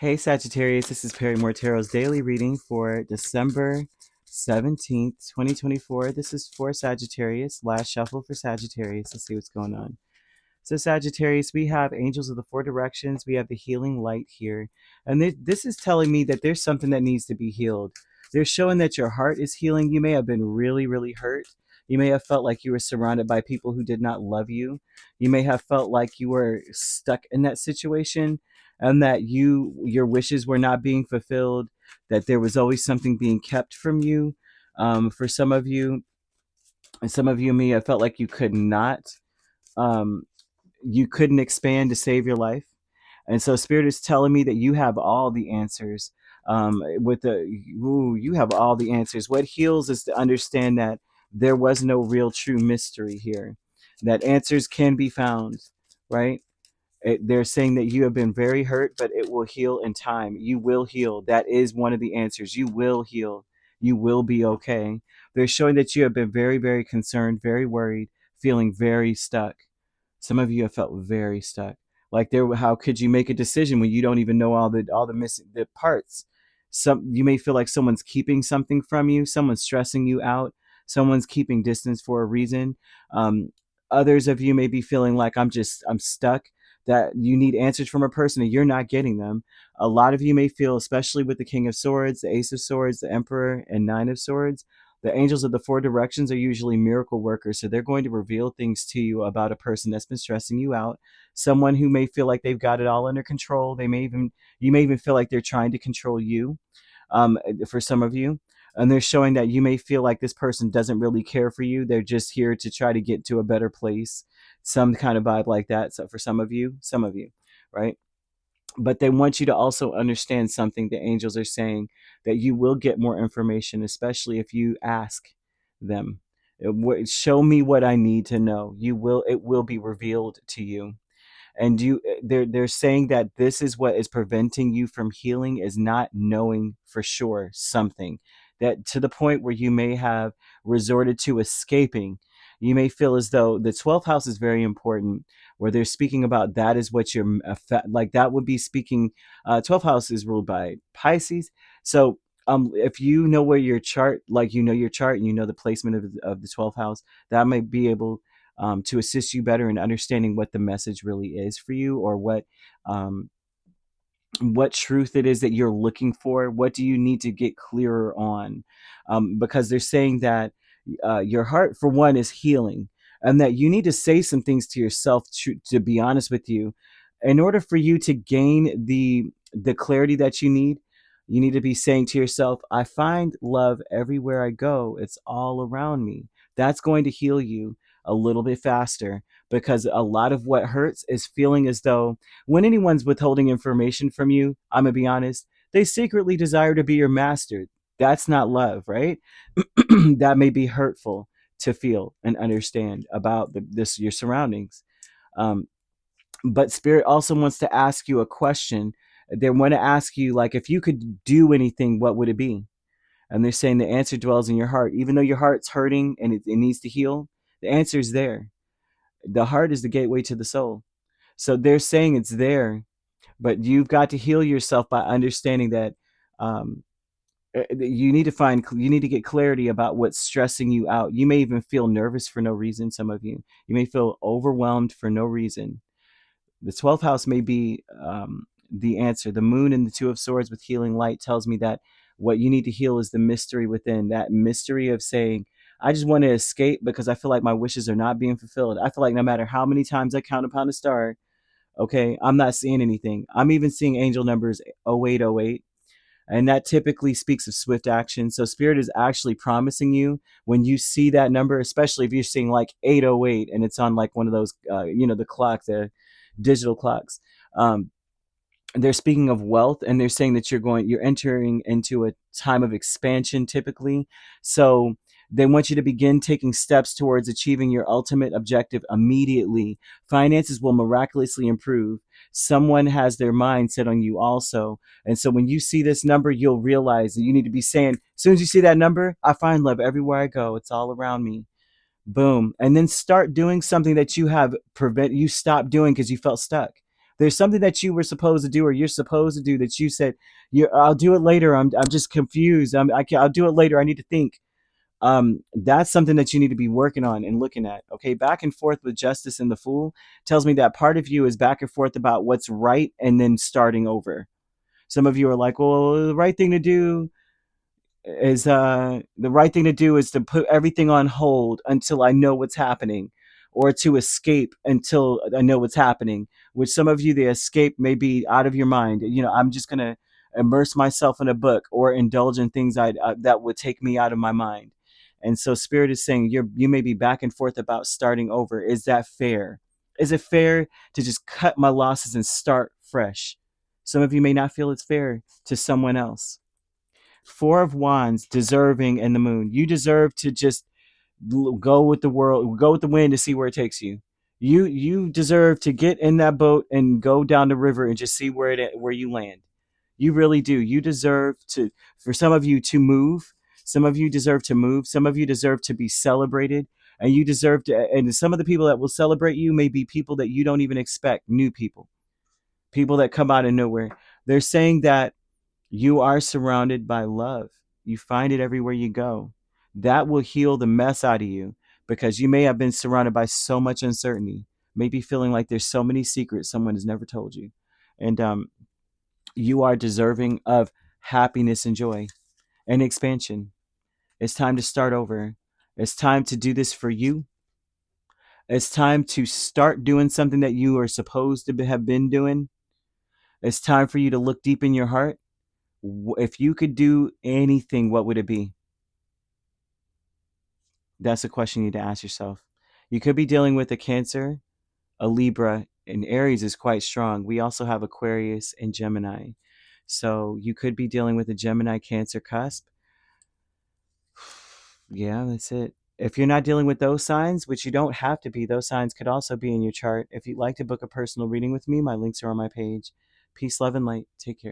Hey Sagittarius, this is Perrymore Tarot's daily reading for December 17th, 2024. This is for Sagittarius, last shuffle for Sagittarius. Let's see what's going on. So Sagittarius, we have angels of the four directions. We have the healing light here. And this is telling me that there's something that needs to be healed. They're showing that your heart is healing. You may have been really, really hurt. You may have felt like you were surrounded by people who did not love you. You may have felt like you were stuck in that situation and that your wishes were not being fulfilled, that there was always something being kept from you. For some of you, and some of you may have felt like um, you couldn't expand to save your life. And so Spirit is telling me that you have all the answers. You have all the answers. What heals is to understand that there was no real true mystery here, that answers can be found, right? They're saying that you have been very hurt, but it will heal in time. You will heal. That is one of the answers. You will heal. You will be okay. They're showing that you have been very, very concerned, very worried, feeling very stuck. Some of you have felt very stuck. Like how could you make a decision when you don't even know all the missing the parts? You may feel like someone's keeping something from you, someone's stressing you out, someone's keeping distance for a reason. Others of you may be feeling like I'm stuck, that you need answers from a person and you're not getting them. A lot of you may feel, especially with the King of Swords, the Ace of Swords, the Emperor, and Nine of Swords, the angels of the four directions are usually miracle workers. So they're going to reveal things to you about a person that's been stressing you out, someone who may feel like they've got it all under control. You may even feel like they're trying to control you, for some of you. And they're showing that you may feel like this person doesn't really care for you. They're just here to try to get to a better place, some kind of vibe like that. So for some of you, right? But they want you to also understand something. The angels are saying that you will get more information, especially if you ask them. Show me what I need to know. It will be revealed to you. And they're saying that this is what is preventing you from healing, is not knowing for sure something, that to the point where you may have resorted to escaping. You may feel as though the 12th house is very important, where they're speaking about that is what you're like. That would be speaking. 12th house is ruled by Pisces. So if you know where your chart, like you know your chart and you know the placement of the 12th house, that might be able to assist you better in understanding what the message really is for you, or what truth it is that you're looking for. What do you need to get clearer on? Because they're saying that your heart, for one, is healing, and that you need to say some things to yourself, to be honest with you, in order for you to gain the clarity that you need. You need to be saying to yourself, I find love everywhere I go. It's all around me. That's going to heal you a little bit faster, because a lot of what hurts is feeling as though when anyone's withholding information from you, I'm going to be honest, they secretly desire to be your master. That's not love, right? That may be hurtful to feel and understand about your surroundings. Um, but Spirit also wants to ask you a question. They want to ask you, like, if you could do anything, what would it be? And they're saying the answer dwells in your heart. Even though your heart's hurting and it needs to heal, the answer is there. The heart is the gateway to the soul. So they're saying it's there, but you've got to heal yourself by understanding that um, you need to get clarity about what's stressing you out. You may even feel nervous for no reason. Some of you may feel overwhelmed for no reason. The 12th house may be the answer. The moon and the two of swords with healing light tells me that what you need to heal is the mystery within, that mystery of saying, I just want to escape because I feel like my wishes are not being fulfilled. I feel like no matter how many times I count upon a star, okay, I'm not seeing anything. I'm even seeing angel numbers 0808. And that typically speaks of swift action. So Spirit is actually promising you, when you see that number, especially if you're seeing like 808 and it's on like one of those, the clock, the digital clocks. They're speaking of wealth, and they're saying that you're entering into a time of expansion typically. So they want you to begin taking steps towards achieving your ultimate objective immediately. Finances will miraculously improve. Someone has their mind set on you also. And so when you see this number, you'll realize that you need to be saying, as soon as you see that number, I find love everywhere I go. It's all around me. Boom. And then start doing something that you stopped doing because you felt stuck. There's something that you were supposed to do or you're supposed to do that you said, I'll do it later. I'm just confused. I'll do it later. I need to think. That's something that you need to be working on and looking at. Okay, back and forth with justice and the fool tells me that part of you is back and forth about what's right and then starting over. Some of you are like, well, the right thing to do is to put everything on hold until I know what's happening, or to escape until I know what's happening. Which some of you, the escape may be out of your mind. I'm just gonna immerse myself in a book or indulge in things that would take me out of my mind. And so spirit is saying you may be back and forth about starting over. Is that fair? Is it fair to just cut my losses and start fresh? Some of you may not feel it's fair to someone else. Four of Wands, deserving, and the Moon. You deserve to just go with the world, go with the wind to see where it takes you. You deserve to get in that boat and go down the river and just see where you land. You really do. You deserve to, for some of you, to move. Some of you deserve to move. Some of you deserve to be celebrated. And you deserve to, and some of the people that will celebrate you may be people that you don't even expect, new people that come out of nowhere. They're saying that you are surrounded by love. You find it everywhere you go. That will heal the mess out of you, because you may have been surrounded by so much uncertainty, maybe feeling like there's so many secrets someone has never told you. And you are deserving of happiness and joy and expansion. It's time to start over. It's time to do this for you. It's time to start doing something that you are supposed to have been doing. It's time for you to look deep in your heart. If you could do anything, what would it be? That's a question you need to ask yourself. You could be dealing with a Cancer, a Libra, and Aries is quite strong. We also have Aquarius and Gemini. So you could be dealing with a Gemini Cancer cusp. Yeah, that's it. If you're not dealing with those signs, which you don't have to be, those signs could also be in your chart. If you'd like to book a personal reading with me, my links are on my page. Peace, love, and light. Take care.